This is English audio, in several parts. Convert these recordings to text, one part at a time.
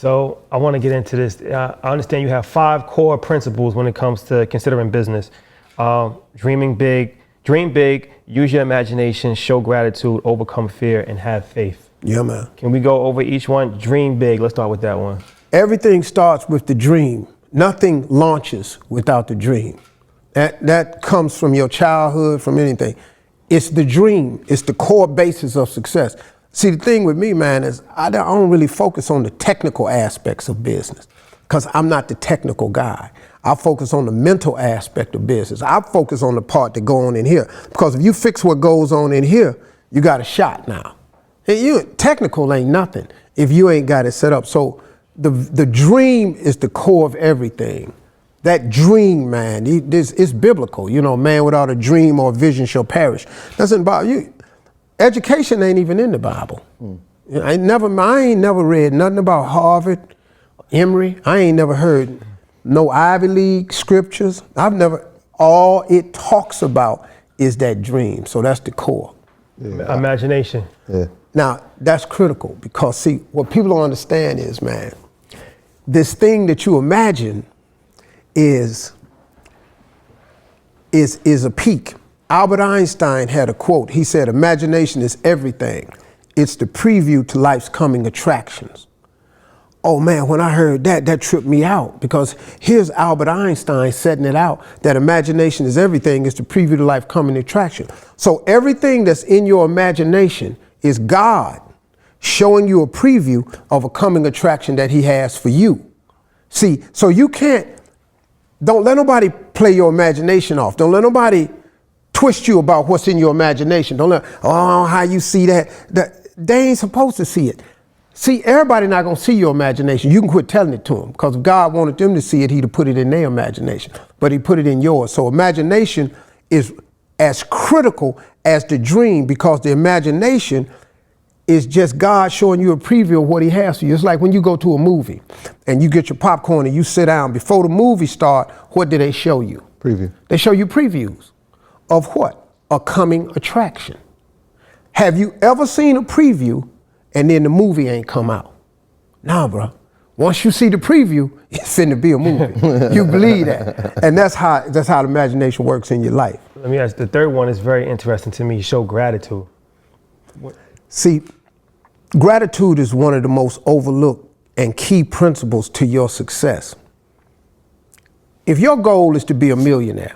So I want to get into this. I understand you have 5 core principles when it comes to considering business. Dream big, use your imagination, show gratitude, overcome fear, and have faith. Yeah, man. Can we go over each one? Dream big. Let's start with that one. Everything starts with the dream. Nothing launches without the dream. That comes from your childhood, from anything. It's the dream. It's the core basis of success. See, the thing with me, man, is I don't really focus on the technical aspects of business because I'm not the technical guy. I focus on the mental aspect of business. I focus on the part that go on in here because if you fix what goes on in here, you got a shot now. And technical ain't nothing if you ain't got it set up. So the dream is the core of everything. That dream, man, it's biblical. You know, man without a dream or vision shall perish. Doesn't bother you. Education ain't even in the Bible. I ain't never read nothing about Harvard, Emory. I ain't never heard no Ivy League scriptures. All it talks about is that dream. So that's the core. Yeah. Imagination. Yeah. Now, that's critical because, see, what people don't understand is, man, this thing that you imagine is a peak. Albert Einstein had a quote. He said, imagination is everything. It's the preview to life's coming attractions. Oh man, when I heard that tripped me out because here's Albert Einstein setting it out that imagination is everything. It's the preview to life coming attraction. So everything that's in your imagination is God showing you a preview of a coming attraction that he has for you. See, so don't let nobody play your imagination off. Don't let nobody twist you about what's in your imagination. Don't let, how you see that. They ain't supposed to see it. See, everybody not gonna see your imagination. You can quit telling it to them because if God wanted them to see it, he'd have put it in their imagination, but he put it in yours. So imagination is as critical as the dream because the imagination is just God showing you a preview of what he has for you. It's like when you go to a movie and you get your popcorn and you sit down. Before the movie start, what do they show you? Preview. They show you previews of what? A coming attraction. Have you ever seen a preview and then the movie ain't come out? Nah, bro. Once you see the preview, it's finna be a movie. You believe that. And that's how the imagination works in your life. Let me ask, the third one is very interesting to me, show gratitude. See, gratitude is one of the most overlooked and key principles to your success. If your goal is to be a millionaire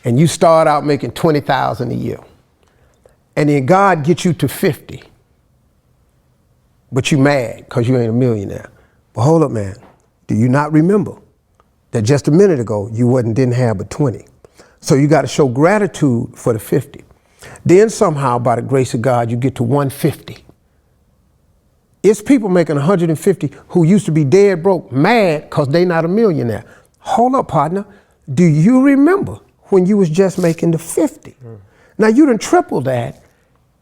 and you start out making $20,000 a year and then God gets you to 50, but you mad because you ain't a millionaire. But hold up, man. Do you not remember that just a minute ago you didn't have but 20? So you got to show gratitude for the 50. Then somehow, by the grace of God, you get to 150. It's people making 150 who used to be dead broke, mad because they not a millionaire. Hold up, partner. Do you remember when you was just making the 50? Now you done triple that,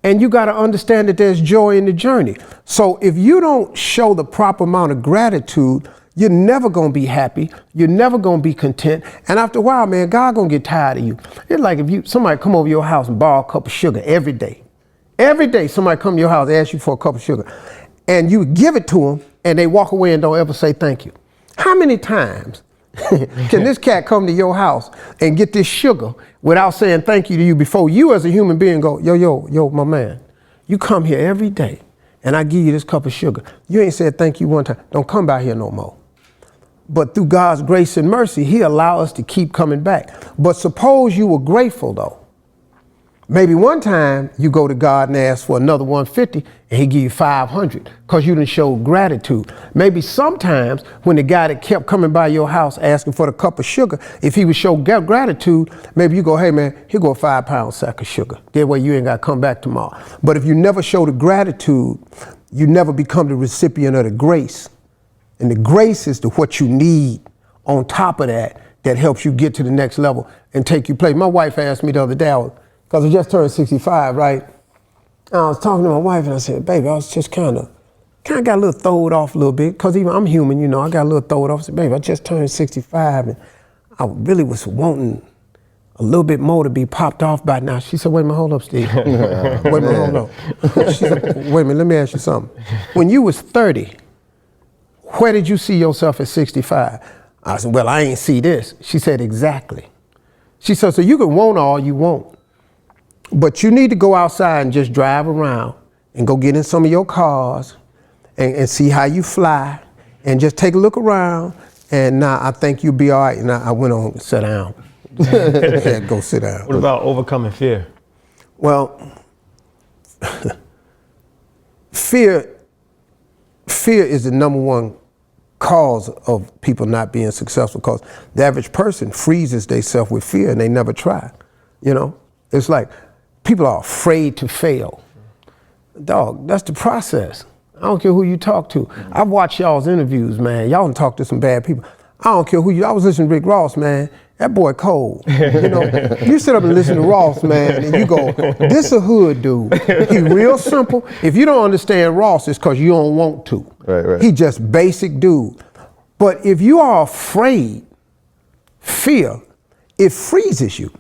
and you got to understand that there's joy in the journey. So if you don't show the proper amount of gratitude, you're never going to be happy. You're never going to be content. And after a while, man, God going to get tired of you. It's like if somebody come over your house and borrow a cup of sugar every day. Every day somebody come to your house and ask you for a cup of sugar. And you give it to them and they walk away and don't ever say thank you. How many times can this cat come to your house and get this sugar without saying thank you to you before you as a human being go, yo, my man, you come here every day and I give you this cup of sugar. You ain't said thank you one time. Don't come by here no more. But through God's grace and mercy, he allowed us to keep coming back. But suppose you were grateful though. Maybe one time you go to God and ask for another 150 and he give you 500 because you didn't show gratitude. Maybe sometimes when the guy that kept coming by your house asking for the cup of sugar, if he would show gratitude, maybe you go, hey man, here go a 5-pound sack of sugar. That way you ain't got to come back tomorrow. But if you never show the gratitude, you never become the recipient of the grace. And the grace is what you need on top of that helps you get to the next level and take you place. My wife asked me the other day, because I just turned 65, right? And I was talking to my wife and I said, baby, I was just kind of got a little throwed off a little bit, because even I'm human, you know, I got a little throwed off. I said, baby, I just turned 65 and I really was wanting a little bit more to be popped off by now. She said, wait a minute, hold up, Steve. Wait a minute, hold up. She said, wait a minute, let me ask you something. When you was 30, where did you see yourself at 65? I said, well, I ain't see this. She said, exactly. She said, so you can want all you want, but you need to go outside and just drive around and go get in some of your cars and see how you fly and just take a look around. And now I think you'll be all right. And I went on to sit down. Go sit down. What about overcoming fear? Well, fear is the number one cause of people not being successful, because the average person freezes themselves with fear and they never try. You know, it's like people are afraid to fail. Dog, that's the process. I don't care who you talk to. I've watched y'all's interviews, man. Y'all done talk to some bad people. I don't care who you, I was listening to Rick Ross, man. That boy cold. You know, you sit up and listen to Ross, man, and you go, this a hood dude. He real simple. If you don't understand Ross, it's because you don't want to. Right. He just basic dude. But if you are afraid, fear, it freezes you.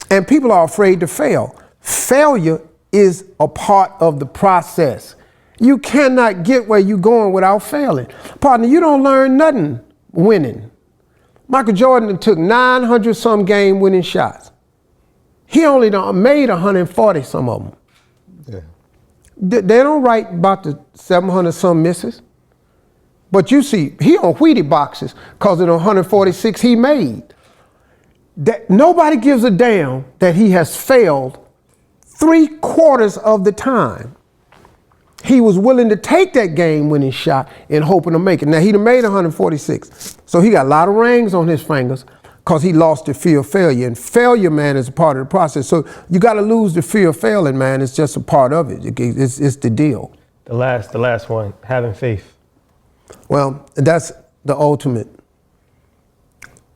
And people are afraid to fail. Failure is a part of the process. You cannot get where you're going without failing. Partner, you don't learn nothing winning. Michael Jordan took 900 some game winning shots. He only made 140 some of them. Yeah. They don't write about the 700 some misses. But you see, he on Wheatie boxes because of the 146 he made. That nobody gives a damn that he has failed 3/4 of the time. He was willing to take that game-winning shot and hoping to make it. Now, he'd have made 146. So he got a lot of rings on his fingers because he lost the fear of failure. And failure, man, is a part of the process. So you got to lose the fear of failing, man. It's just a part of it. It's the deal. The last one, having faith. Well, that's the ultimate.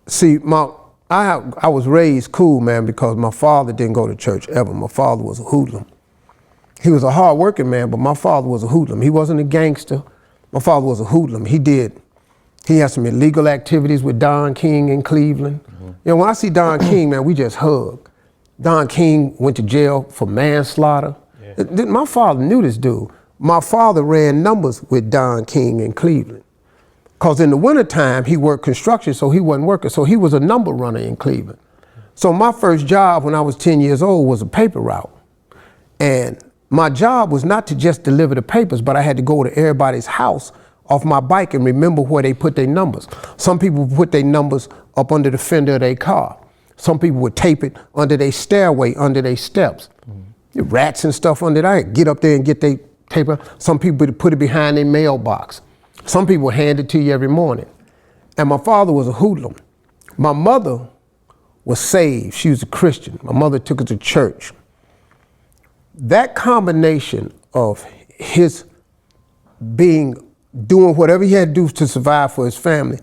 See, I was raised cool, man, because my father didn't go to church ever. My father was a hoodlum. He was a hard-working man, but my father was a hoodlum. He wasn't a gangster. My father was a hoodlum. He had some illegal activities with Don King in Cleveland. Mm-hmm. You know, when I see Don King, man, we just hug. Don King went to jail for manslaughter. Yeah. My father knew this dude. My father ran numbers with Don King in Cleveland. Because in the wintertime, he worked construction, so he wasn't working. So he was a number runner in Cleveland. So my first job when I was 10 years old was a paper route. And my job was not to just deliver the papers, but I had to go to everybody's house off my bike and remember where they put their numbers. Some people put their numbers up under the fender of their car. Some people would tape it under their stairway, under their steps. Mm-hmm. Rats and stuff under there, get up there and get their paper. Some people would put it behind their mailbox. Some people would hand it to you every morning. And my father was a hoodlum. My mother was saved. She was a Christian. My mother took her to church. That combination of his doing whatever he had to do to survive for his family,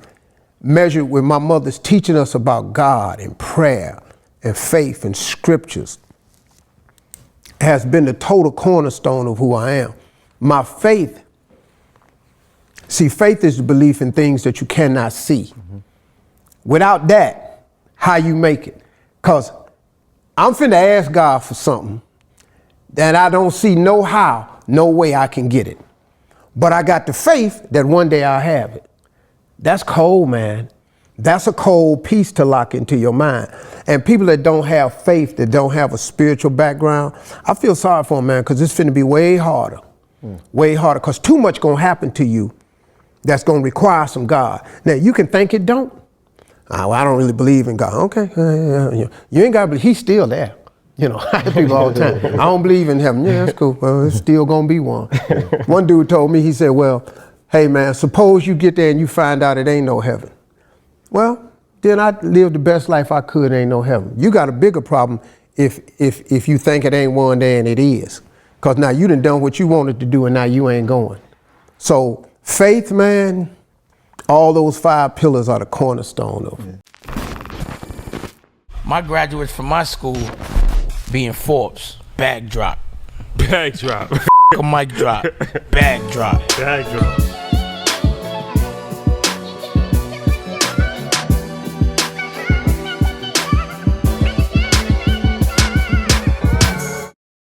measured with my mother's teaching us about God and prayer and faith and scriptures, has been the total cornerstone of who I am. My faith, faith is the belief in things that you cannot see. Mm-hmm. Without that, how you make it? Because I'm finna ask God for something that I don't see no how, no way I can get it. But I got the faith that one day I'll have it. That's cold, man. That's a cold piece to lock into your mind. And people that don't have faith, that don't have a spiritual background, I feel sorry for them, man, because it's finna be way harder. Way harder, because too much gonna happen to you that's gonna require some God. Now, you can think it don't. Well, I don't really believe in God. Okay, you ain't gotta believe, he's still there. You know, I have people all the time, I don't believe in heaven. Yeah, that's cool. Well, it's still gonna be one. One dude told me, he said, well, hey man, suppose you get there and you find out it ain't no heaven. Well, then I lived the best life I could, ain't no heaven. You got a bigger problem if you think it ain't one day and it is. Because now you done what you wanted to do and now you ain't going. So faith, man, all those 5 pillars are the cornerstone of it. My graduates from my school being Forbes, bag drop. Bag drop. A mic drop, bag drop. Bag drop.